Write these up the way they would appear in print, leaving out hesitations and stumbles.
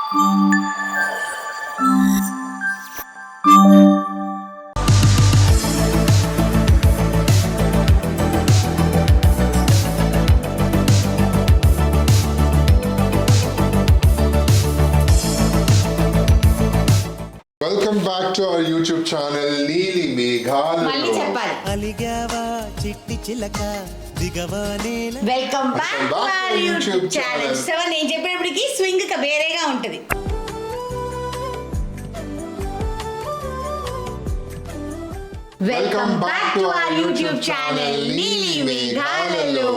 Welcome back to our YouTube channel Neeli Meghalalo. మళ్ళీ చెప్పాలి. అలిగావా చిట్టి చిలక దిగవా నేల. Welcome back to our YouTube channel. So నేను చెప్పేటప్పటికి స్వింగ్ వేరేగా ఉంటది. Welcome back to our YouTube channel నీలి మేఘాలలో.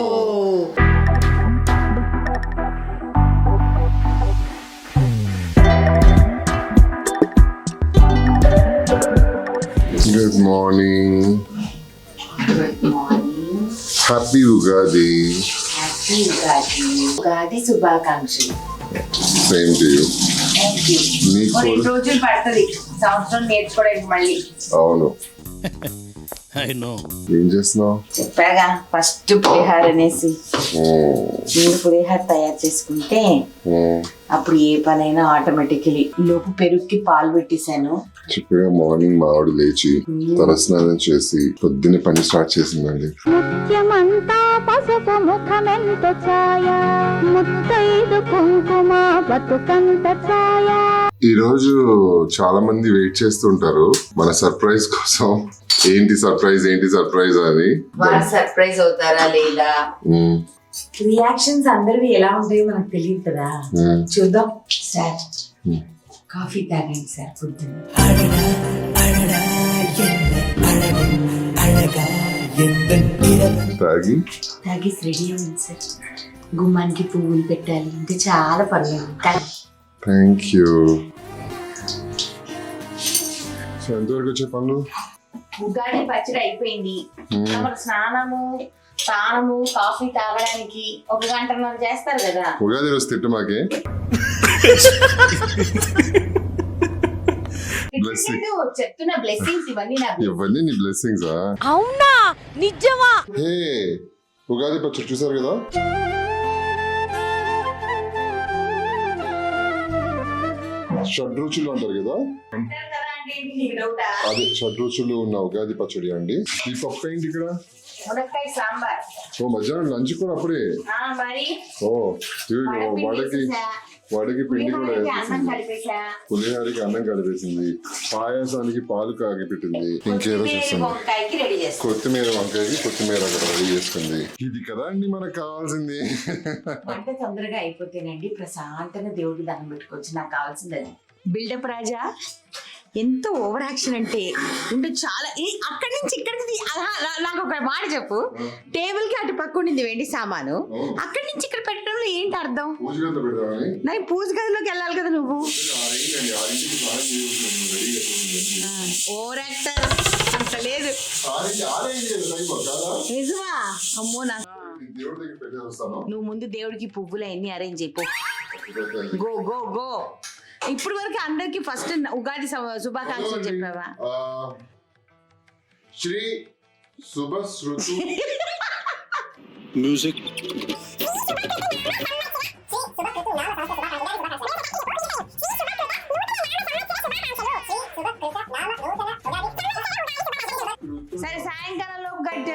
Good morning. Good morning. Happy Ugadi. Happy Ugadi. Ugadi శుభాకాంక్షలు. Same to you. Thank you. నీకు మరి కూడా. రోజులు పడుతుంది సంవత్సరం నేర్చుకోవడానికి మళ్ళీ. అవును. I know. ఏం చేస్తున్నావు? చెప్పాగా ఫస్ట్ పులిహార అనేసి మీరు పులిహార తయారు చేసుకుంటే అప్పుడు ఏ పనైనా ఆటోమేటికలీ లోపు పెరుగుకి పాలు పెట్టేశాను. చక్కగా మార్నింగ్ మా ఆవిడ లేచి తలస్నానం చేసి పొద్దున్నే పని స్టార్ట్ చేసిందండి. ముత్యమంతా పసుపు ముఖమెంత ఛాయ ముత్తైదు కుంకుమ బతుకంత ఛాయ. ఈ రోజు చాలా మంది వెయిట్ చేస్తుంటారు మన సర్ప్రైజ్ కోసం. ఏంటి సర్ప్రైజ్ అని. వాళ్ళు సర్ప్రైజ్ అవుతారా లేదా, రియాక్షన్స్ అందరివి ఎలా ఉంటాయో మనకు తెలియదు కదా. చూద్దాం. సార్ కాఫీ తాగండి సార్ పొద్దున్న. తాగేసి రెడీ అవ్వండి సార్. గుమ్మానికి పువ్వులు పెట్టాలి, ఇంకా చాలా పర్లేదు. Thank you. ఎంతవరకు వచ్చే పనులు? ఉగాది పచ్చడి అయిపోయింది. మనకు స్నానము తానము కాఫీ తాగడానికి 1 గంటన్నర చేస్తారు కదా. ఉగాది రోజు తిట్టు మాకే. చెప్తున్న బ్లెస్సింగ్స్ ఇవన్నీ నీ బ్లెస్సింగ్స్. అవునా నిజమా? హే, ఉగాది పచ్చడి చూసారు కదా. షడ్రుచులు అంటారు కదా, అదే షడ్రుచులు ఉన్న ఉగాది పచ్చడి అండి. ఈ పప్పు ఏంటి ఇక్కడ? మునక్కాయ సాంబార్. ఓ మధ్యాహ్నం లంచ్ కూడా అప్పుడే. మరి ఓ వాడికి పిండి కూడా వేసేసింది. పులిహారికి అన్నం కలిపేసింది. పాయాసానికి పాలు కాగి పెట్టింది. ఇంకేదో చేస్తుంది. కొత్తిమీర వంకాయకి కొత్తిమీర రెడీ చేసుకుంది. ఇది కదా అండి మనకు కావాల్సింది. వంట తొందరగా అయిపోతేనండి ప్రశాంతంగా దేవుడికి దండం పెట్టుకోవచ్చు. నాకు కావాల్సింది అది. బిల్డప్ రాజా ఎంత ఓవర్ యాక్షన్ అంటే ఉంటే చాలా. అక్కడి నుంచి ఇక్కడికి నాకు ఒక మాట చెప్పు. టేబుల్ కి అటు పక్క ఉండింది వెండి సామాను, అక్కడి నుంచి ఇక్కడ పెట్టడంలో ఏంటి అర్థం? నాకు పూజ గదిలోకి వెళ్ళాలి కదా నువ్వు. ఓవర్ యాక్టర్ అంత లేదు. నిజమా? అమ్మో నువ్వు ముందు దేవుడికి పువ్వులు అన్ని అరేంజ్ అయిపో. Go go go. ఇప్పుడు వరకు అందరికి ఫస్ట్ ఉగాది శుభాకాంక్షలు చెప్పావా? శ్రీ శుభ శృతు Music. సరే సాయంకాలంలో గడ్డ.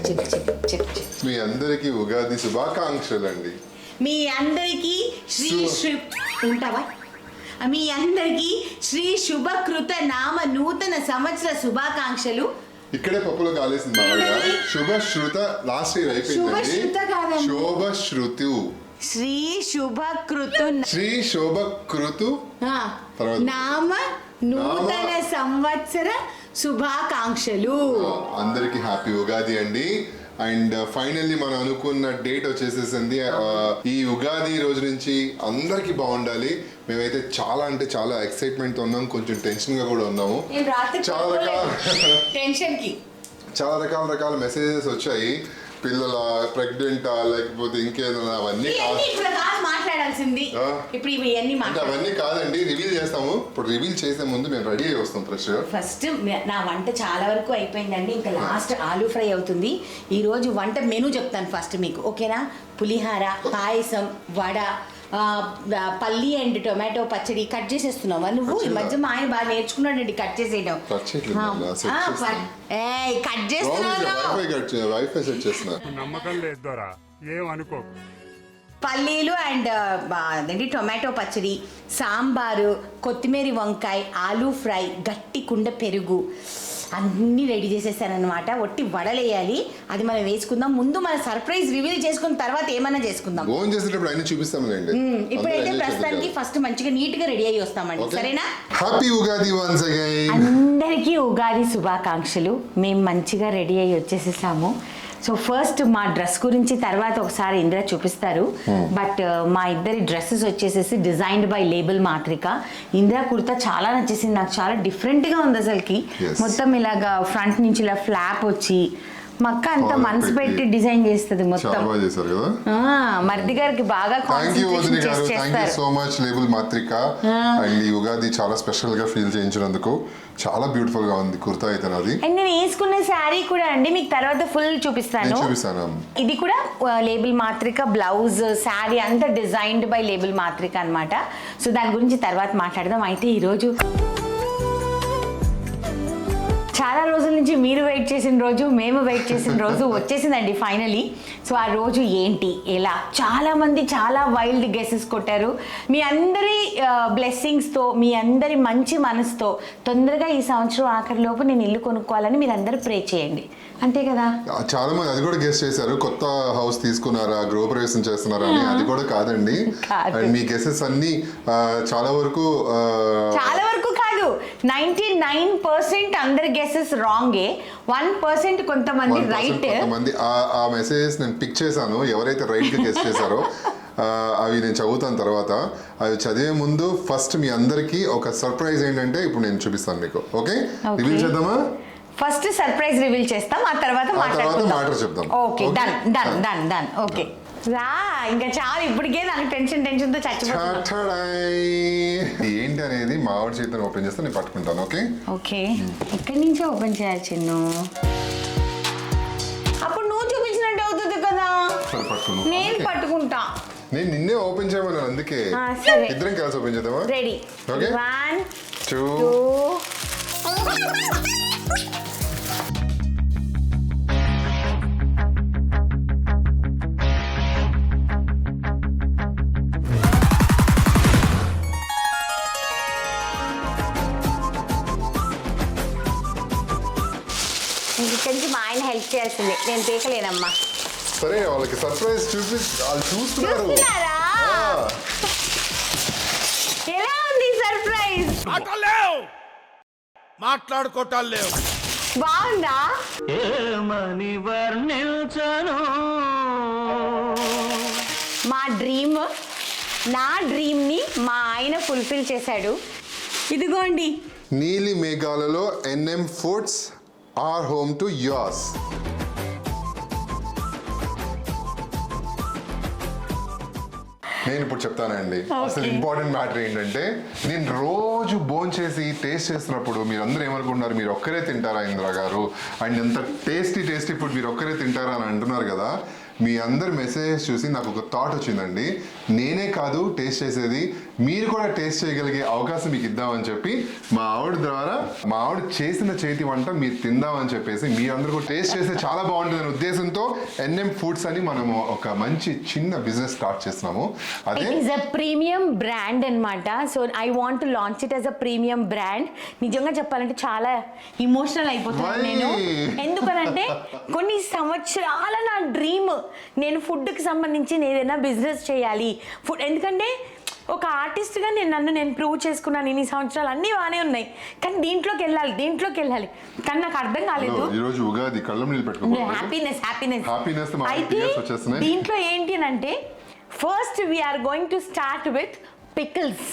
చెప్పు. మీ అందరికి ఉగాది శుభాకాంక్షలు అండి. మీ అందరికీ ఉంటావా? మీ అందరికీ శ్రీ శుభకృత నామ నూతన సంవత్సర శుభాకాంక్షలు. ఇక్కడే పప్పులో కాలేసింది మామూలుగా. శుభశ్రుత లాస్ట్ ఇయర్ అయిపోయింది. శుభశ్రుత కాదమ్మా. శోభశ్రుతు. శ్రీ శుభకృతు శ్రీ శోభకృతు నామ నూతన సంవత్సర శుభాకాంక్షలు. అందరికి హ్యాపీ ఉగాది అండి. అండ్ ఫైనల్లీ మనం అనుకున్న డేట్ వచ్చేసేసింది. ఈ ఉగాది రోజు నుంచి అందరికి బాగుండాలి. మేమైతే చాలా అంటే చాలా ఎక్సైట్మెంట్ తో ఉన్నాం, కొంచెం టెన్షన్ గా కూడా ఉన్నాము. చాలా రకాల మెసేజెస్ వచ్చాయి. పిల్లల ప్రెగ్నెంటా లేకపోతే ఇంకేదైనా అవన్నీ మాట్లాడాల్సింది ఇప్పుడు ఇవన్నీ అవన్నీ కాదండి, రివీల్ చేస్తాము. ఇప్పుడు రివీల్ చేసే ముందు మేము రెడీ అయ్యి వస్తాం ఫ్రెష్. ఫస్ట్ నా వంట చాలా వరకు అయిపోయిందండి, ఇంకా లాస్ట్ ఆలూ ఫ్రై అవుతుంది. ఈ రోజు వంట మెనూ చెప్తాను ఫస్ట్ మీకు, ఓకేనా? పులిహార, పాయసం, వడ, పల్లి అండ్ టొమాటో పచ్చడి. కట్ చేసేస్తున్నావా నువ్వు? ఈ మధ్య మా ఆయన బాగా నేర్చుకున్నాడండి కట్ చేసేయడం. కట్ చేస్తున్నావు. నమ్మకం లేదు దొరా, ఏమనుకో. పల్లీలు అండ్ అదేంటి టొమాటో పచ్చడి, సాంబారు, కొత్తిమీర వంకాయ, ఆలూ ఫ్రై, గట్టి కుండ పెరుగు అన్నీ రెడీ చేసేసానమాట. ఒట్టి వడలేయాలి, అది మనం వేసుకుందాం. ముందు మన సర్ప్రైజ్ రివీల్ చేసుకున్న తర్వాత ఏమైనా చేసుకుందాం. ఇప్పుడైతే ప్రస్తుతానికి ఫస్ట్ మంచిగా నీట్ గా రెడీ అయ్యి వస్తామండి, సరేనా? Happy Ugadi once again. అందరికీ ఉగాది శుభాకాంక్షలు. మేము మంచిగా రెడీ అయ్యి వచ్చేసేసాము. సో ఫస్ట్ మా డ్రెస్ గురించి తర్వాత ఒకసారి ఇంద్ర చూపిస్తారు. బట్ మా ఇద్దరి డ్రెస్సెస్ వచ్చేసేసి డిజైన్డ్ బై లేబుల్ మాత్రిక. ఇంద్ర కుర్తా చాలా నచ్చేసింది నాకు, చాలా డిఫరెంట్ గా ఉంది అసలుకి. మొత్తం ఇలాగా ఫ్రంట్ నుంచి ఇలా ఫ్లాప్ వచ్చి మా అక్క అంతా మనసు పెట్టి డిజైన్ చేస్తుంది మొత్తం. మరిది గారికి బాగా సో మచ్ లేబుల్ మాత్రిక. అండ్ ఈ ఉగాది చాలా స్పెషల్ గా ఫీల్ చేయించినందుకు చాలా బ్యూటిఫుల్ గా ఉంది కుర్తా అయితే నాది. అండ్ నేను వేసుకున్న శారీ కూడా అండి మీకు తర్వాత ఫుల్ చూపిస్తాను. ఇది కూడా లేబుల్ మాత్రిక బ్లౌజ్, శారీ అంతా డిజైన్డ్ బై లేబుల్ మాత్రిక అన్నమాట. సో దాని గురించి తర్వాత మాట్లాడదాం. అయితే ఈరోజు చాలా రోజుల నుంచి మీరు వెయిట్ చేసిన రోజు, మేము వెయిట్ చేసిన రోజు వచ్చేసిందండి ఫైనలీ. సో ఆ రోజు ఏంటి, ఎలా, చాలా మంది చాలా వైల్డ్ గెసెస్ కొట్టారు. మీ అందరి బ్లెస్సింగ్స్తో, మీ అందరి మంచి మనసుతో తొందరగా ఈ సంవత్సరం ఆఖరిలోపు నేను ఇల్లు కొనుక్కోవాలని మీరు అందరూ ప్రే చేయండి, అంతే కదా? చాలా మంది అది కూడా గెస్ చేశారు, కొత్త హౌస్ తీసుకున్నారా, గృహప్రవేశం చేస్తున్నారా అని. అది కూడా కాదండి. అండ్ మీ గెసెస్ అన్ని చాలా వరకు కాదు, 99% అందరి గెసెస్ రాంగే, 1% కొంతమంది రైట్. కొంతమంది ఆ మెసేజెస్ నేను పిక్ చేశాను, ఎవరైతే రైట్ గా గెస్ చేశారో అవి నేను చదువుతాను తర్వాత. అవి చదివే ముందు ఫస్ట్ మీ అందరికి ఒక సర్ప్రైజ్ ఏంటంటే ఇప్పుడు నేను చూపిస్తాను మీకు. ఓకే, రివీల్ చేద్దామా? ఫస్ట్ సర్ప్రైజ్ రివీల్ చేస్తాం, ఆ తర్వాత మ్యాటర్ చెప్దాం. Okay, done. ఓకే రా, ఇంకా చాలా. ఇప్పటికే నాకు టెన్షన్ తో చచ్చిపోతున్నా. ఏంటి అనేది మావాడి చేతిని ఓపెన్ చేస్తే నేను పట్టుకుంటాను. ఓకే ఎక్కడి నుంచో ఓపెన్ చేయాలి చిన్ను, అప్పుడు నువ్వు చూపించినట్టు అవుతుంది కదా. నేను పట్టుకుంటా. నేను నిన్నే ఓపెన్ చేయమన్నాను, అందుకే ఇద్దరం కలిసి ఓపెన్ చేద్దామా? రెడీ? ఓకే, 1 2 ఇక్కడి నుంచి మా ఆయన హెల్ప్ చేయాల్సిందే, నేను తీయలేనమ్మా. సరే, వాళ్ళకి సర్ప్రైజ్ చూస్తున్నారు. ఎలా ఉంది సర్ప్రైజ్? మాట్లాడుకోవటాలు లేవు. బాగుందా? ఏమని వర్ణించను మా డ్రీమ్, నా డ్రీమ్ ని మా ఆయన ఫుల్ఫిల్ చేశాడు. ఇదిగోండి, నీలి మేఘాలలో NM foods are home to yours. నేను ఇప్పుడు చెప్తానండి అసలు ఇంపార్టెంట్ మ్యాటర్ ఏంటంటే, నేను రోజు భోజనం చేసి టేస్ట్ చేసినప్పుడు మీరు అందరూ ఏమనుకుంటున్నారు, మీరు ఒక్కరే తింటారా ఇంద్ర గారు, అండ్ ఎంత టేస్టీ ఫుడ్ మీరు ఒక్కరే తింటారా అని అంటున్నారు కదా. మీ అందరి మెసేజెస్ చూసి నాకు ఒక థాట్ వచ్చిందండి. నేనే కాదు టేస్ట్ చేసేది, మీరు కూడా టేస్ట్ చేయగలిగే అవకాశం మీకు ఇద్దామని చెప్పి మా ఆవిడ ద్వారా మా ఆవిడ చేసిన చేతి వంట మీరు తిందామని చెప్పేసి మీరందరూ కూడా టేస్ట్ చేస్తే చాలా బాగుంటుందనే ఉద్దేశంతో ఎన్ఎం ఫుడ్స్ అని మనము ఒక మంచి చిన్న బిజినెస్ స్టార్ట్ చేస్తున్నాము. అదే it is a premium brand అన్నమాట. So I want to launch it as a premium brand. నిజంగా చెప్పాలంటే చాలా ఇమోషనల్ అయిపోతున్నాను నేను. ఎందుకనంటే కొన్ని సంవత్సరాల నా డ్రీమ్, నేను ఫుడ్కి సంబంధించి ఏదైనా బిజినెస్ చేయాలి ఫుడ్. ఎందుకంటే ఒక ఆర్టిస్ట్గా నన్ను ప్రూవ్ చేసుకున్నాను ఇన్ని సంవత్సరాలు, అన్నీ బాగానే ఉన్నాయి, కానీ దీంట్లోకి వెళ్ళాలి కానీ నాకు అర్థం కాలేదు. ఈరోజు ఉగాది కళ్ళం నీళ్ళు పెట్టుకోవాలి, హ్యాపీనెస్. అయితే దీంట్లో ఏంటి అంటే first we're going to start with pickles.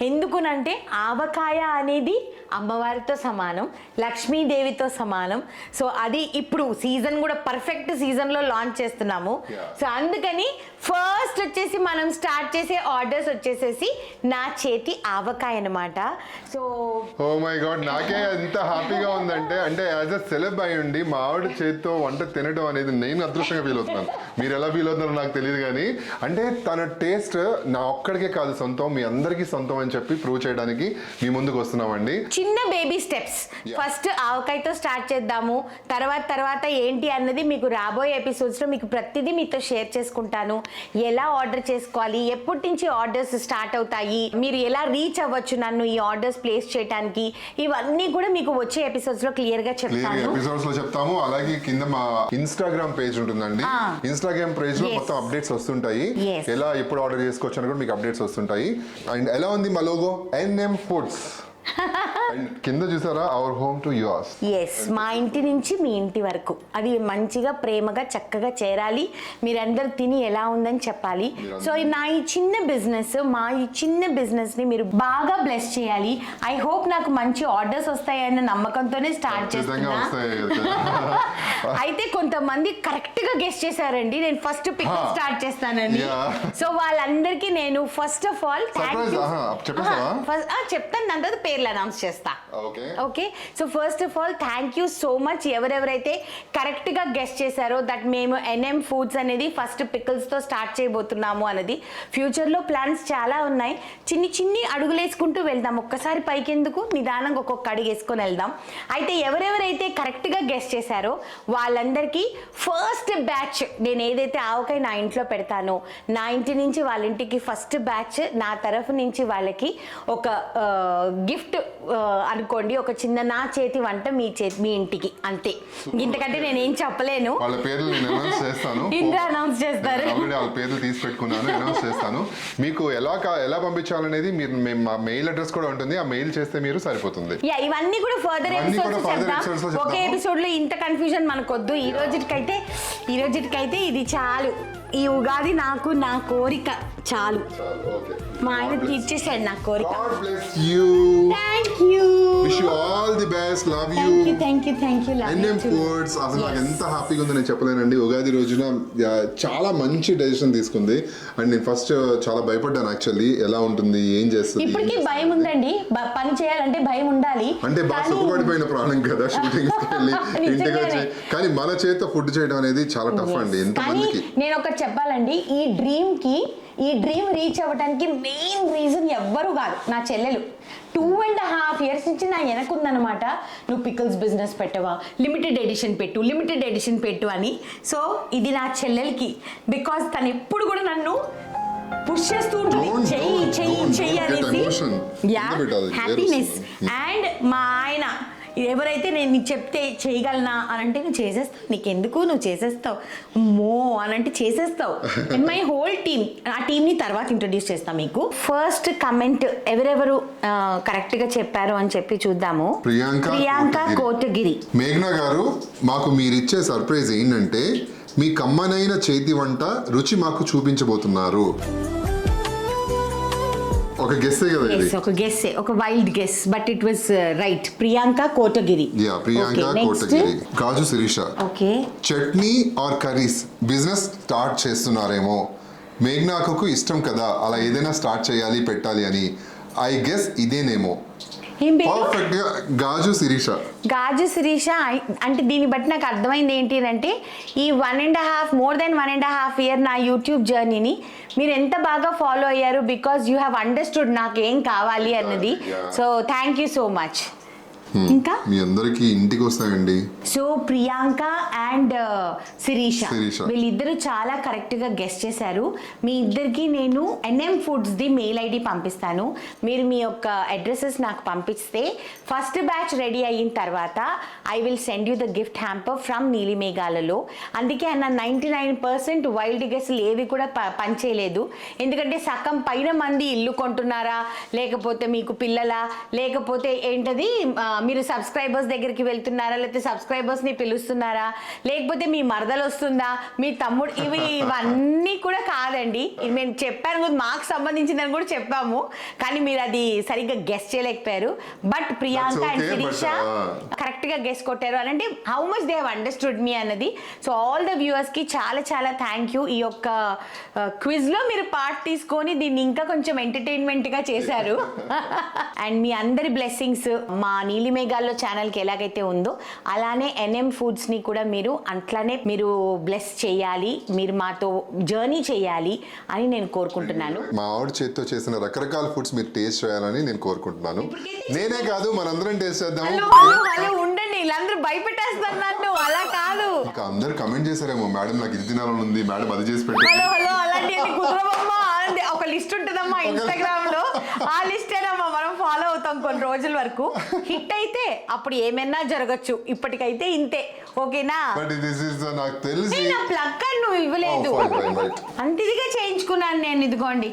ఎందుకునంటే ఆవకాయ అనేది అమ్మవారితో సమానం, లక్ష్మీదేవితో సమానం. సో అది ఇప్పుడు సీజన్ కూడా పర్ఫెక్ట్ సీజన్లో లాంచ్ చేస్తున్నాము. సో అందుకని ఫస్ట్ వచ్చేసి మనం స్టార్ట్ చేసే ఆర్డర్స్ వచ్చేసేసి నా చేతి ఆవకాయ అనమాట. సో ఓ మై గాడ్, నాకే ఎంత హ్యాపీగా ఉందంటే, అంటే యాజ్ అ సెలబ్ అయి ఉండి మా ఆవిడ చేతితో వంట తినడం అనేది నేను అదృష్టంగా ఫీల్ అవుతున్నాను. మీరు ఎలా ఫీల్ అవుతున్నారో నాకు తెలియదు, కానీ అంటే తన టేస్ట్ నా ఒక్కడికే కాదు సొంతం, మీ అందరికీ సొంతం అని చెప్పి ప్రూవ్ చేయడానికి మీ ముందుకు వస్తున్నామండి. చిన్న బేబీ స్టెప్స్. ఫస్ట్ ఆవకాయతో స్టార్ట్ చేద్దాము, తర్వాత ఏంటి అన్నది మీకు రాబోయే ఎపిసోడ్స్లో మీకు ప్రతిదీ మీతో షేర్ చేసుకుంటాను. ఎలా ఆర్డర్ చేసుకోవాలి, ఎప్పటి నుంచి ఆర్డర్స్ స్టార్ట్ అవుతాయి, మీరు ఎలా రీచ్ అవ్వచ్చు నన్ను ఈ ఆర్డర్స్ ప్లేస్ చేయడానికి, ఇవన్నీ కూడా మీకు వచ్చే ఎపిసోడ్స్లో క్లియర్గా చెప్తాము. అలాగే కింద మా ఇన్స్టాగ్రామ్ పేజ్ ఉంటుందండి, ఇన్స్టాగ్రామ్ పేజ్ లో మొత్తం అప్డేట్స్ వస్తుంటాయి. ఎలా ఎప్పుడు ఆర్డర్ చేసుకోవచ్చు అని కూడా మీకు అప్డేట్స్ వస్తుంటాయి. అండ్ ఎలా ఉంది మా లోగో ఎన్ఎం ఫుడ్స్ అండ్ కింద చూసారా our home to yours. Yes, మా ఇంటి నుంచి మీ ఇంటి వరకు అది మంచిగా ప్రేమగా చక్కగా చేరాలి, మీరందరూ తిని ఎలా ఉందని చెప్పాలి. సో నా ఈ చిన్న బిజినెస్, మా ఈ చిన్న బిజినెస్ ని మీరు బాగా బ్లెస్ చేయాలి. ఐ హోప్ నాకు మంచి ఆర్డర్స్ వస్తాయన్న నమ్మకంతోనే స్టార్ట్ చేస్తున్నా. అయితే కొంతమంది కరెక్ట్ గా గెస్ట్ చేశారండి, నేను ఫస్ట్ పిక్ స్టార్ట్ చేస్తానండి. సో వాళ్ళందరికీ నేను ఫస్ట్ ఆఫ్ ఆల్ చెప్తాను, దాని తర్వాత పేర్లు అనౌన్స్ చేస్తా. Okay, so first of all thank you so much ఎవరెవరైతే కరెక్ట్ గా గెస్ట్ చేశారో దట్ మేము ఎన్ఎం ఫుడ్స్ అనేది ఫస్ట్ పికిల్స్ తో స్టార్ట్ చేయబోతున్నాము అన్నది. ఫ్యూచర్ లో ప్లాన్స్ చాలా ఉన్నాయి, చిన్ని అడుగులు వేసుకుంటూ వెళ్దాం. ఒక్కసారి పైకి ఎందుకు, నిదానంగా ఒక్కొక్క అడుగు వేసుకొని వెళ్దాం. అయితే ఎవరెవరైతే కరెక్ట్ గా గెస్ట్ చేశారో వాళ్ళందరికీ ఫస్ట్ బ్యాచ్ నేను ఏదైతే ఆవకాయ నా ఇంట్లో పెడతానో, నా ఇంటి నుంచి వాళ్ళ ఇంటికి ఫస్ట్ బ్యాచ్ నా తరఫు నుంచి వాళ్ళకి ఒక గిఫ్ట్ అనుకోండి, ఒక చిన్న నా చేతి వంట మీ ఇంటికి, అంతే. ఇంతకంటే నేనేం చెప్పలేను. వాళ్ళ పేర్లు నేను అనౌన్స్ చేస్తాను, ఇంద్ర అనౌన్స్ చేస్తారు. వాళ్ళ పేర్లు తీసి పెట్టుకున్నాను, అనౌన్స్ చేస్తాను. మీకు ఎలా పంపించాలనేది మీరు మా మెయిల్ అడ్రస్ కూడా ఉంటుంది, ఆ మెయిల్ చేస్తే మీరు సరిపోతుంది. ఇవన్నీ కూడా ఫర్దర్ ఎపిసోడ్స్ చెప్తాం. ఒకే ఎపిసోడ్ లో ఇంత కన్ఫ్యూజన్ మనకొద్దు. ఈ రోజుకైతే ఇది చాలు. ఈ ఉగాది నాకు నా కోరిక చాలు. మా ఆయన తీర్చేసాడు నా కోరిక. Thank you. Wish you all the best. Love you. Thank you. N M foods అసలు నాకు ఎంత హ్యాపీగా ఉందో నేను చెప్పలేనండి. ఉగాది రోజున చాలా మంచి డెసిషన్ తీసుకుంది. అండ్ నేను ఫస్ట్ చాలా భయపడ్డాను యాక్చువల్లీ, ఎలా ఉంటుంది, ఏం చేస్తుంది. ఇప్పటికీ భయం ఉందండి, పని చేయాలంటే భయం ఉండాలి. అంటే బాగా సుఖపడిపోయిన ప్రాణం కదా షూటింగ్ వెళ్ళి ఇంటికి వచ్చి, కానీ మన చేత ఫుడ్ చేయడం అనేది చాలా టఫ్ అండి. ఎంత మందికి నేను ఒకటి చెప్పాలండి, ఈ డ్రీమ్ రీచ్ అవ్వడానికి మెయిన్ రీజన్ ఎవ్వరు కాదు, నా చెల్లెలు. 2.5 years నుంచి నా వెనకుందనమాట, నువ్వు పికిల్స్ బిజినెస్ పెట్టవా, లిమిటెడ్ ఎడిషన్ పెట్టు అని. సో ఇది నా చెల్లెలకి, బికాస్ తను ఎప్పుడు కూడా నన్ను పుష్ చేస్తూ ఉంటుంది, చెయ్యి అనేసి. హ్యాపీనెస్. అండ్ మా ఆయన ఎవరైతే నేను నీకు చెప్తే చేయగలనా అని అంటే నువ్వు చేసేస్తావు, నీకెందుకు నువ్వు చేసేస్తావు అని అంటే చేసేస్తావు. అండ్ మై హోల్ టీమ్, ఆ టీమ్ని తర్వాత ఇంట్రొడ్యూస్ చేస్తాం మీకు. ఫస్ట్ కమెంట్ ఎవరెవరు కరెక్ట్గా చెప్పారు అని చెప్పి చూద్దాము. ప్రియాంక కోటగిరి. మేఘ్నా గారు, మాకు మీరిచ్చే సర్ప్రైజ్ ఏంటంటే మీ కమ్మనైన చేతి వంట రుచి మాకు చూపించబోతున్నారు. ఒక గెస్సే కదా ఇది? ఒక గెస్సే, ఒక wild guess, but it was right. Priyanka Kotagiri. Kotagiri. Gaju Sirisha. Okay. Chutney or curries business start చేస్తున్నారేమో, మేఘ్నాకు ఇష్టం కదా అలా ఏదైనా స్టార్ట్ చేయాలి పెట్టాలి అని. ఐ గెస్ ఇదేనేమో. ఏం పేరు? పర్ఫెక్ట్ గా గాజు శిరీష. గాజు శిరీష. అంటే దీన్ని బట్టి నాకు అర్థమైంది ఏంటి అంటే ఈ 1.5 మోర్ దెన్ 1.5 ఇయర్ నా యూట్యూబ్ జర్నీని మీరు ఎంత బాగా ఫాలో అయ్యారు, బికాజ్ యూ హ్యావ్ అండర్స్టూడ్ నాకు ఏం కావాలి అన్నది. So thank you so much. ఇంకా మీ అందరికి ఇంటికి వస్తాయండి. So Priyanka and Sirisha Sirisha. వీళ్ళిద్దరూ చాలా కరెక్ట్ గా గెస్ట్ చేశారు. మీ ఇద్దరికి నేను NM Foods the mail ID పంపిస్తాను. మీరు మీ యొక్క అడ్రసెస్ నాకు పంపిస్తే ఫస్ట్ బ్యాచ్ రెడీ అయిన తర్వాత I will send you the gift hamper from నీలిమేఘాలలో. అందుకే అన్న 99% వైల్డ్ గెస్ట్లు ఏవి కూడా పనిచేయలేదు. ఎందుకంటే సగం పైన మంది ఇల్లు కొంటున్నారా, లేకపోతే మీకు పిల్లలా, లేకపోతే ఏంటది మీరు సబ్స్క్రైబర్స్ దగ్గరికి వెళ్తున్నారా, లేకపోతే సబ్స్క్రైబర్స్ ని పిలుస్తున్నారా, లేకపోతే మీ మరదలు వస్తుందా, మీ తమ్ముడు, ఇవన్నీ కూడా కాదండి. ఇది మేము చెప్పాను కదా, మాకు సంబంధించిందని కూడా చెప్పాము, కానీ మీరు అది సరిగ్గా గెస్ట్ చేయలేకపోయారు. But Priyanka and Sirisha correct గా గెస్ట్ కొట్టారు అని అంటే how much they have understood me అన్నది. సో ఆల్ ద వ్యూవర్స్ కి చాలా చాలా థ్యాంక్ యూ. ఈ యొక్క క్విజ్ లో మీరు పార్ట్ తీసుకొని దీన్ని ఇంకా కొంచెం ఎంటర్టైన్మెంట్ గా చేశారు. అండ్ మీ అందరి బ్లెస్సింగ్స్ మా నీలిమేఘాల్లో ఛానల్ కి ఎలాగైతే ఉందో అలానే NM Foods ని కూడా మీరు అట్లానే మీరు బ్లెస్ చేయాలి, మీరు మాతో జర్నీ చేయాలి అని నేను కోరుకుంటున్నాను. మా ఆవిడ చేతితో చేసిన రకరకాల ఫుడ్స్ మీరు టేస్ట్ చేయాలని నేను కోరుకుంటున్నాను. నేనే కాదు, మనందరం టేస్ట్ చేద్దాము. హలో ఉండండి, వీళ్ళందరూ భయపెట్టేస్తారు నన్ను. అలా కాదు, ఇంకా అందరు కమెంట్ చేశారేమో, మేడం నాకు ఇది తినాలని ఉంది, మేడం అది చేసి పెట్టారు. హలో అలాంటి కుదరవమ్మా. ఒక లిస్ట్ ఉంటుందమ్మా ఇన్స్టాగ్రామ్ లో, ఆ లిస్టేనమ్మా మనం ఫాలో అవుతాం కొన్ని రోజుల వరకు. హిట్ అయితే అప్పుడు ఏమైనా జరగచ్చు, ఇప్పటికైతే ఇంతే. ఓకేనా? బట్ దిస్ ఇస్ నాకు తెలిసి నా ప్లగ్ కార్డ్ నువ్వు ఇవ్వలేదు, అంతిదిగా చేయించుకున్నాను నేను. ఇదిగోండి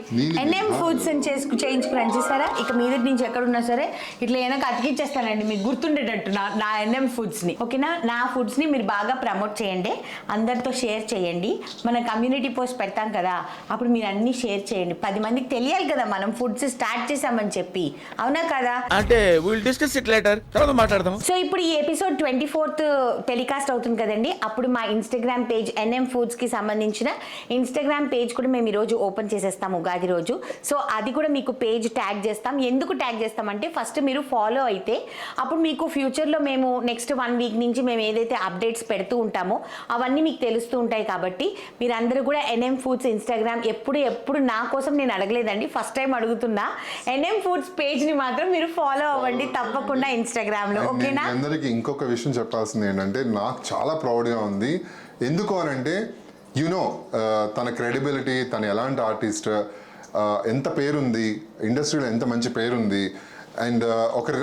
NM Foods అని చేయించుకున్నాను చూసారా. ఇక మీద నుంచి ఎక్కడున్నా సరే ఇట్లా ఏమైనా అతికిచ్చేస్తానండి, మీకు గుర్తుండేటట్టు నా NM Foods ని. ఓకేనా? నా ఫుడ్స్ ని మీరు బాగా ప్రమోట్ చేయండి, అందరితో షేర్ చేయండి. మన కమ్యూనిటీ పోస్ట్ పెడతాం కదా, అప్పుడు మీరు అన్ని షేర్ చేయండి. 10 మందికి తెలియాలి కదా మనం ఫుడ్స్ స్టార్ట్ చేసామని చెప్పి, అవునా కదా? అంటే విల్ డిస్కస్ ఇట్ లేటర్, తర్వాత మాట్లాడదాం. సో ఇప్పుడు ఈ ఎపిసోడ్ 24th టెలికాస్ట్ అవుతుంది కదండి. అప్పుడు మా ఇన్స్టాగ్రామ్ పేజ్ NM Foods కి సంబంధించిన ఇన్స్టాగ్రామ్ పేజ్ కూడా మేము ఈరోజు ఓపెన్ చేసేస్తాం ఉగాది రోజు. సో అది కూడా మీకు పేజ్ ట్యాగ్ చేస్తాం. ఎందుకు ట్యాగ్ చేస్తామంటే ఫస్ట్ మీరు ఫాలో అయితే అప్పుడు మీకు ఫ్యూచర్లో మేము నెక్స్ట్ 1 వీక్ నుంచి మేము ఏదైతే అప్డేట్స్ పెడుతూ ఉంటామో అవన్నీ మీకు తెలుస్తూ ఉంటాయి. కాబట్టి మీరందరూ కూడా NM Foods ఇన్స్టాగ్రామ్ ఎప్పుడు నా కోసం నేను అడగలేదండి, ఫస్ట్ టైం అడుగుతున్నా. NM Foods పేజ్ని మాత్రం మీరు ఫాలో అవ్వండి తప్పకుండా ఇన్స్టాగ్రామ్లో. ఓకేనా? అందరికి ఇంకొక విషయం చెప్పాల్సింది ఏంటంటే నాకు చాలా ప్రౌడ్గా ఉంది. ఎందుకు అనంటే తన క్రెడిబిలిటీ, తను ఎలాంటి ఆర్టిస్ట్, ఎంత పేరుంది ఇండస్ట్రీలో, ఎంత మంచి పేరుంది. అండ్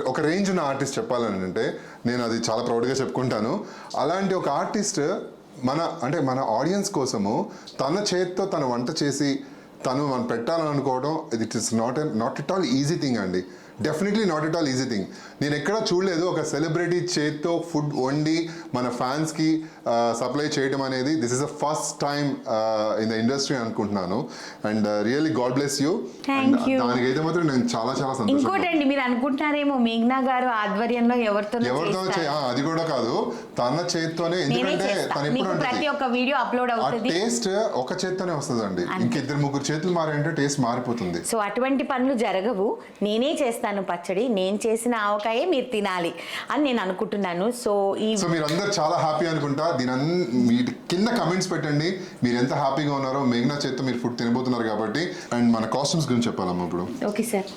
ఒక రేంజ్ ఉన్న ఆర్టిస్ట్ చెప్పాలని అంటే నేను అది చాలా ప్రౌడ్గా చెప్పుకుంటాను. అలాంటి ఒక ఆర్టిస్ట్ మన ఆడియన్స్ కోసము తన చేతితో తన వంట చేసి తను మనం పెట్టాలనుకోవడం it is not at all easy thing అండి. Definitely not at all easy thing. నేను ఎక్కడా చూడలేదు ఒక సెలబ్రిటీ చేత్తో ఫుడ్ వండి మన ఫ్యాన్స్కి సప్లై చేయడం అనేది. This is the first time in the industry అనుకుంటున్నాను. And really God bless you. దానికైతే మాత్రం నేను చాలా చాలా సంతోషం. ఇంకోటండి, మీరు అనుకుంటున్నారేమో మేఘ్నా గారు ఆధ్వర్యంలో ఎవరితో అది కూడా కాదు, తన చేత్తోనే. ఎందుకంటే తను ఎప్పుడు ప్రతి ఒక్క వీడియో అప్లోడ్ అవుతుంది, టేస్ట్ ఒక చేత్తోనే వస్తుందండి. ఇంక 2-3 చేతులు మారంటే టేస్ట్ మారిపోతుంది. సో అటువంటి పనులు జరగవు. నేనే చేస్తాను పచ్చడి, నేను చేసిన ఆవకాయే మీరు తినాలి అని నేను అనుకుంటున్నాను. సో మీరందరూ చాలా హ్యాపీ అనుకుంటా. మీ కింద కమెంట్స్ పెట్టండి మీరు ఎంత హ్యాపీగా ఉన్నారో. మేఘ్నా చేత్తో మీరు ఫుడ్ తినబోతున్నారు కాబట్టి. అండ్ మన కాస్ట్యూమ్స్ గురించి చెప్పాలమ్మా ఇప్పుడు. Okay sir.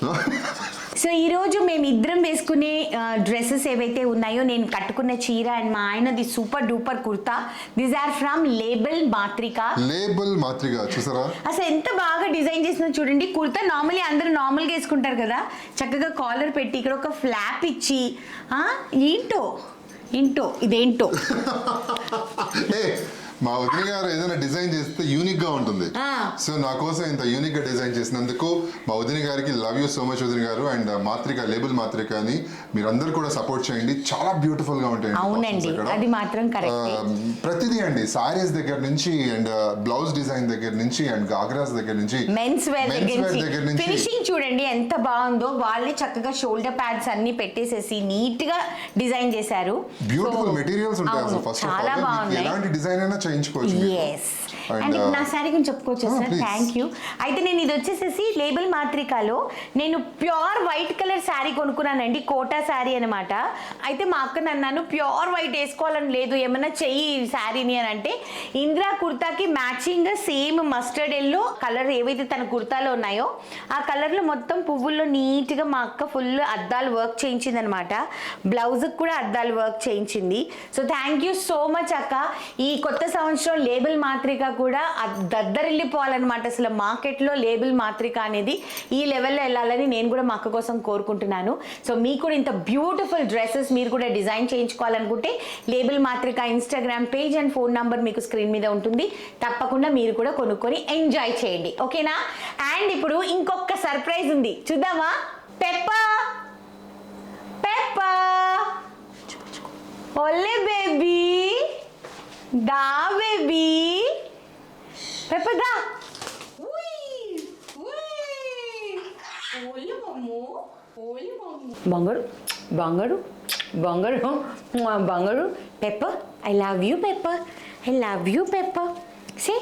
సో ఈరోజు మేము ఇద్దరం వేసుకునే డ్రెస్సెస్ ఏవైతే ఉన్నాయో, నేను కట్టుకున్న చీర అండ్ మా ఆయనది super duper kurta, these are from label Matrika. చూసారా అసలు ఎంత బాగా డిజైన్ చేసిన చూడండి. కుర్తా నార్మల్లీ అందరూ నార్మల్గా వేసుకుంటారు కదా, చక్కగా కాలర్ పెట్టి ఇక్కడ ఒక ఫ్లాప్ ఇచ్చి ఏంటో ఇదేంటో మా వదిన గారు ఏదైనా డిజైన్ చేస్తే యూనిక్ గా ఉంటుంది. సో నా కోసం ఇంత యూనిక్ గా డిజైన్ చేసినందుకు మా వదిన గారికి లవ్ యూ సో మచ్ వదిన గారు. అండ్ మాత్రిక, లేబుల్ మాత్రిక అని మీరందరూ కూడా సపోర్ట్ చేయండి, చాలా బ్యూటిఫుల్ గా ఉంటాయి. అవునండి, అది మాత్రం కరెక్ట్. ప్రతిదీ అండి, సారీస్ దగ్గర నుంచి అండ్ బ్లౌజ్ డిజైన్ దగ్గర నుంచి అండ్ గాగ్రాస్ దగ్గర నుంచి మెన్స్ వేర్ దగ్గర నుంచి ఫినిషింగ్ చూడండి ఎంత బాగుందో. వాళ్ళే చక్కగా షోల్డర్ ప్యాడ్స్ అన్ని పెట్టేసేసి నీట్ గా డిజైన్ చేశారు. బ్యూటిఫుల్ మెటీరియల్స్ ఉంటాయి. అసలు ఫస్ట్ ఆఫ్ ఆల్ ఎలాంటి డిజైన్ అయినా చేయించుకోవచ్చు. yes అండ్ నా శారీ గురించి చెప్పుకోవచ్చు సార్. please. Thank you. అయితే నేను ఇది వచ్చేసేసి లేబుల్ మాత్రికాలో నేను ప్యూర్ వైట్ కలర్ శారీ కొనుక్కున్నానండి, కోటా శారీ అనమాట. అయితే మా అక్కని అన్నాను ప్యూర్ వైట్ వేసుకోవాలని లేదు, ఏమన్నా చెయ్యి శారీని అని అంటే ఇందిరా కుర్తాకి matching same mustard yellow colour ఏవైతే తన కుర్తాలో ఉన్నాయో ఆ కలర్లో మొత్తం పువ్వుల్లో నీట్గా మా అక్క ఫుల్ అద్దాలు వర్క్ చేయించింది అనమాట. బ్లౌజ్కి కూడా అద్దాలు వర్క్ చేయించింది. So thank you so much అక్క. ఈ కొత్త సంవత్సరం లేబుల్ మాత్రిక కూడా దద్దరిల్లిపోవాలన్నమాట. అసలు మార్కెట్లో లేబుల్ మాత్రిక అనేది ఈ లెవెల్లో వెళ్ళాలని నేను కూడా మా అక్క కోసం కోరుకుంటున్నాను. సో మీకు కూడా ఇంత బ్యూటిఫుల్ డ్రెస్సెస్ మీరు కూడా డిజైన్ చేయించుకోవాలనుకుంటే లేబుల్ మాత్రిక Instagram page and phone number మీకు స్క్రీన్ మీద ఉంటుంది. తప్పకుండా మీరు కూడా కొనుక్కొని ఎంజాయ్ చేయండి, ఓకేనా? అండ్ ఇప్పుడు ఇంకొక సర్ప్రైజ్ ఉంది, చూద్దామా? పెప్పర్ ఒల్లే బేబీ, దా బేబీ, పెప్పర్ దా. బంగారు బంగారు బంగారు బంగారు Pepper, I love you Pepper, I love you Pepper. Say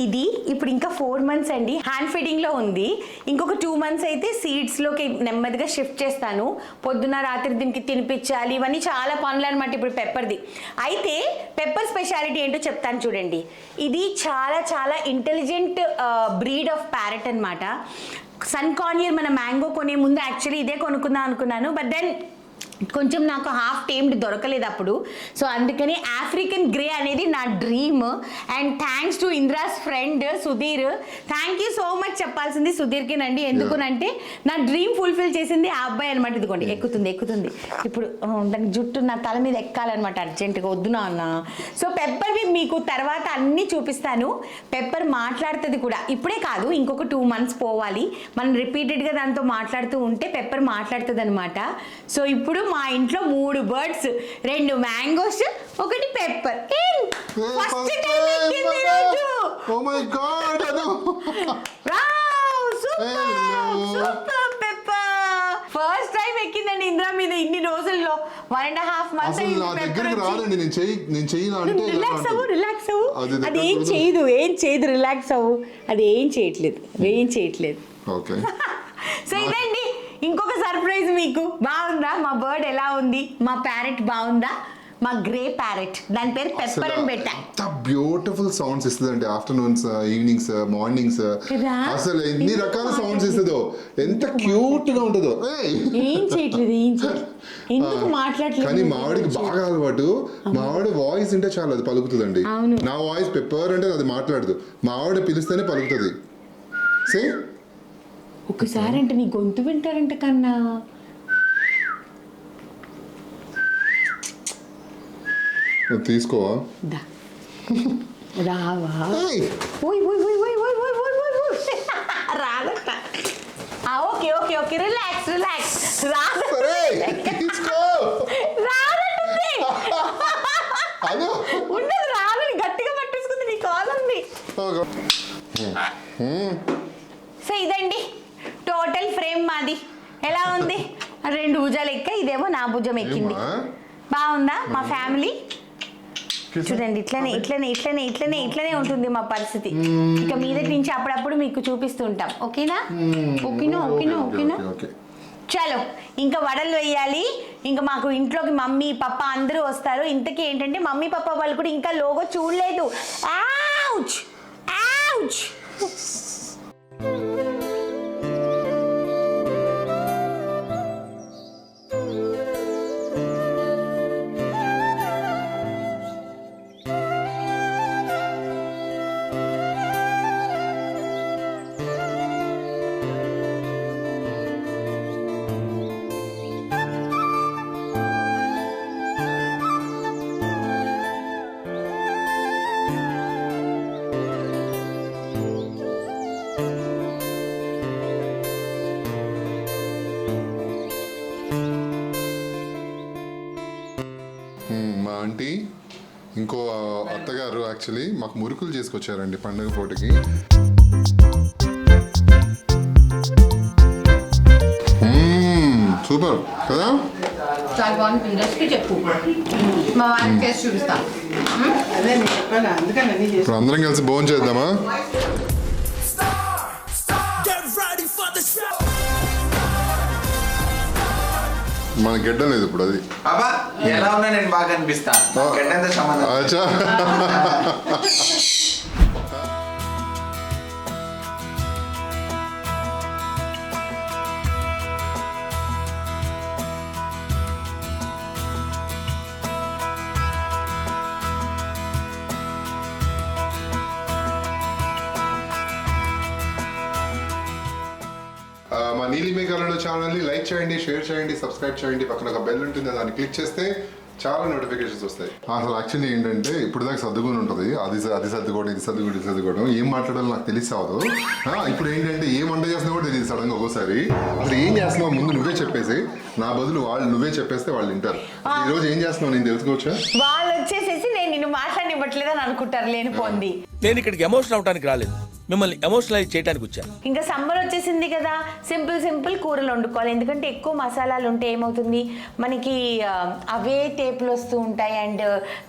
ఇది ఇప్పుడు ఇంకా 4 months అండి హ్యాండ్ ఫీడింగ్లో ఉంది. ఇంకొక 2 months అయితే సీడ్స్లోకి నెమ్మదిగా షిఫ్ట్ చేస్తాను. పొద్దున రాత్రి దీనికి తినిపించాలి, ఇవన్నీ చాలా పనులు అనమాట ఇప్పుడు పెప్పర్ది. అయితే పెప్పర్ స్పెషాలిటీ ఏంటో చెప్తాను చూడండి. ఇది చాలా చాలా ఇంటెలిజెంట్ బ్రీడ్ ఆఫ్ ప్యారెట్ అనమాట. సన్ కార్నియర్ మన మ్యాంగో కొనే ముందు యాక్చువల్లీ ఇదే కొనుక్కుందాం అనుకున్నాను, బట్ దెన్ కొంచెం నాకు హాఫ్ టేమ్డ్ దొరకలేదు అప్పుడు. సో అందుకని ఆఫ్రికన్ గ్రే అనేది నా dream. And thanks to Indra's friend Sudheer, thank you so much చెప్పాల్సింది సుధీర్కి నండి. ఎందుకునంటే నా డ్రీమ్ ఫుల్ఫిల్ చేసింది ఆ అబ్బాయి అనమాట. ఇదిగోండి ఎక్కుతుంది ఇప్పుడు దానికి జుట్టు నా తల మీద ఎక్కాలన్నమాట అర్జెంటుగా, వద్దునా అన్న. సో పెప్పర్వి మీకు తర్వాత అన్నీ చూపిస్తాను. పెప్పర్ మాట్లాడుతుంది కూడా, ఇప్పుడే కాదు ఇంకొక 2 months పోవాలి. మనం రిపీటెడ్గా దాంతో మాట్లాడుతూ ఉంటే పెప్పర్ మాట్లాడుతుంది అనమాట. సో ఇప్పుడు మా ఇంట్లో 3 birds, 2 mangoes, 1 Pepper. First time ఎక్కింది రోజు. Oh my God, super Pepper first time ఎక్కిందండి ఇంద్రా మీద ఇన్ని రోజుల్లో. 1.5 months అసలు నా దగ్గరికి రాదండి, నేను చెయ్యను అంటే రిలాక్స్ అవ్వు. అది ఏం చేయదు రిలాక్స్ అవ్వు. అది ఏం చేయట్లేదు. ఓకే. సో ఇదండి ఇంకొక సర్ప్రైజ్ మీకు. బాగుందా మా బర్డ్? ఎలా ఉంది మా ప్యారెట్? బాగుందా? మా గ్రే ప్యారెట్, దాని పేరు పెప్పర్ అని పెట్టా. ఎంత బ్యూటిఫుల్ సౌండ్స్ ఇస్తుందండి, ఆఫ్టర్నూన్స్, ఈవినింగ్స్, మార్నింగ్స్. అసలు ఎన్ని రకాల సౌండ్స్ ఇస్తుందో, ఎంత క్యూట్ గా ఉంటుందో. ఏం చేయట్లేదు ఎందుకు మాట్లాడలేదు. కానీ మావాడికి బాగా అలవాటు. మావాడి వాయిస్ అంటే చాలా అది పలుకుతుందండి. నా వాయిస్ పెప్పర్ అంటే అది మాట్లాడదు, మావాడి పిలిస్తేనే పలుకుతుంది. సే ఒకసారి అంటే నీ గొంతు వింటారంట కన్నా. తీసుకోవా? రావా? రాదట. ఓకే రిలాక్స్ ఉండదు, రాదని గట్టిగా పట్టేసుకుంది నీ కాలంది. సో ఇదండి టోటల్ ఫ్రేమ్ మాది. ఎలా ఉంది? 2 భుజాలు ఎక్క, ఇదేమో నా భుజం ఎక్కింది. బాగుందా మా ఫ్యామిలీ? చూడండి ఇట్లనే ఉంటుంది మా పరిస్థితి. ఇక మీద నుంచి అప్పుడప్పుడు మీకు చూపిస్తుంటాం. ఓకేనా? చలో ఇంకా వడలు వేయాలి. ఇంకా మాకు ఇంట్లోకి మమ్మీ పప్ప అందరూ వస్తారు. ఇంతకీ ఏంటంటే మమ్మీ పప్ప వాళ్ళు కూడా ఇంకా లోగో చూడలేదు. మా ఆంటీ ఇంకో అత్తగారు యాక్చువల్లీ మాకు మురుకులు చేసుకొచ్చారండి పండుగ పూటకి. సూపర్ కదా? చాలా బాగుంది రెసిపీ చెప్పు మా వారికి చేసి చూపిస్తా అదే నేను చెప్పాను అందుకని అన్ని చేసి ఇప్పుడు అందరం కలిసి భోజనం చేద్దామా? మన గెడ్డ లేదు ఇప్పుడు అది. అబ్బా ఎలా ఉన్నా నేను బాగా అనిపిస్తా గడ్డంతో సంబంధం అచ్చా. మా నీలిమే కలడు ఛానల్ని లైక్ చేయండి, షేర్ చేయండి, సబ్స్క్రైబ్ చేయండి. పక్కన ఒక బెల్ ఉంటుంది, దాన్ని క్లిక్ చేస్తే చాలా నోటిఫికేషన్స్ వస్తాయి. అసలు యాక్చువల్లీ ఏంటంటే ఇప్పుడు దాకా సర్దుకొని ఉంటుంది, అది సర్దుకోవడం, ఇది సర్దుకోవడం, ఏం మాట్లాడాలో నాకు తెలిసి అవ్వదు. ఇప్పుడు ఏంటంటే ఏం వంట చేస్తున్నా కూడా తెలియదు సడన్గా ఒక్కోసారి. అసలు ఏం చేస్తున్నావు ముందు నువ్వే చెప్పేసి, నా బదులు నువ్వే చెప్పేస్తే వాళ్ళు వింటారు. ఈ రోజు ఏం చేస్తున్నావు నేను తెలుసుకోవచ్చా? వాళ్ళు వచ్చేసేసి నేను నిన్ను మాట్లాడివ్వట్లేదని అనుకుంటారు లేనిపోంది. నేను ఇక్కడికి ఎమోషన్ అవడానికి రాలేదు, మిమ్మల్ని ఎమోషనలైజ్ చేయడానికి వచ్చాను. ఇంకా సమ్మర్ వచ్చేసింది కదా, సింపుల్ కూరలు వండుకోవాలి. ఎందుకంటే ఎక్కువ మసాలాలు ఉంటే ఏమవుతుంది మనకి అవే టేపులు వస్తూ ఉంటాయి అండ్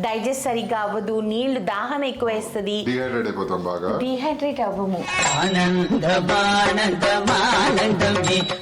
డైజెస్ట్ సరిగ్గా అవ్వదు, నీళ్లు దాహం ఎక్కువ వేస్తుంది, డిహైడ్రేట్ అయిపోతాం, బాగా డిహైడ్రేట్ అవ్వము.